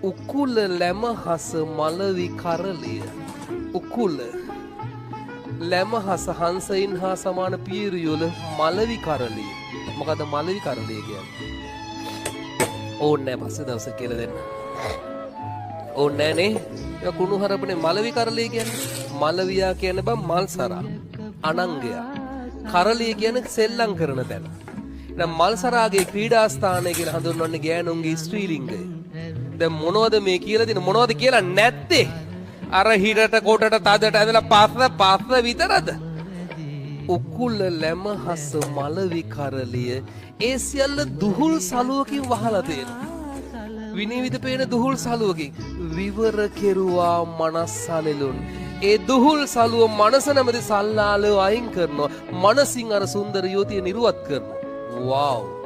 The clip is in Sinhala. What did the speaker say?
උකුල ලැමහස මලවි කරලිය. උකුල ලැමහස හංසයින් හා සමාන පීරියොල මලවි කරලිය. මොකද මලවි කරලිය කියන්නේ? ඕන්නෑ පස්සේ දවසක් කියලා දෙන්න. ඕන්නෑ නේ. ඒක කුණුහරුපනේ මලවි කරලිය කියන්නේ. මලවියා කියන්නේ බං මල්සරා. අනංගයා. කරලිය කියන්නේ සෙල්ලම් කරන තැන. දැන් මල්සරාගේ ක්‍රීඩාස්ථානය කියලා හඳුන්වන්නේ ගෑනුන්ගේ ස්ත්‍රීලිංගය. දැන් මොනවද මේ කියලා දෙන මොනවද කියලා නැත්තේ? අර හිරට කොටට තදට ඇදලා පස්ස විතරද? උකුල ලැමහස මලවි කරලිය ඒ සියල්ල දුහුල් සලුවකින් වහලා තියෙනවා. විනිවිද පේන දුහුල් සලුවකින් විවර කෙරුවා මනස්සලෙලුන්. ඒ දුහුල් සලුව මනස නැමැති සල්ලාලව අයින් කරනවා. මනසින් අර සුන්දර යුවතිය නිරුවත් කරනවා. වව්.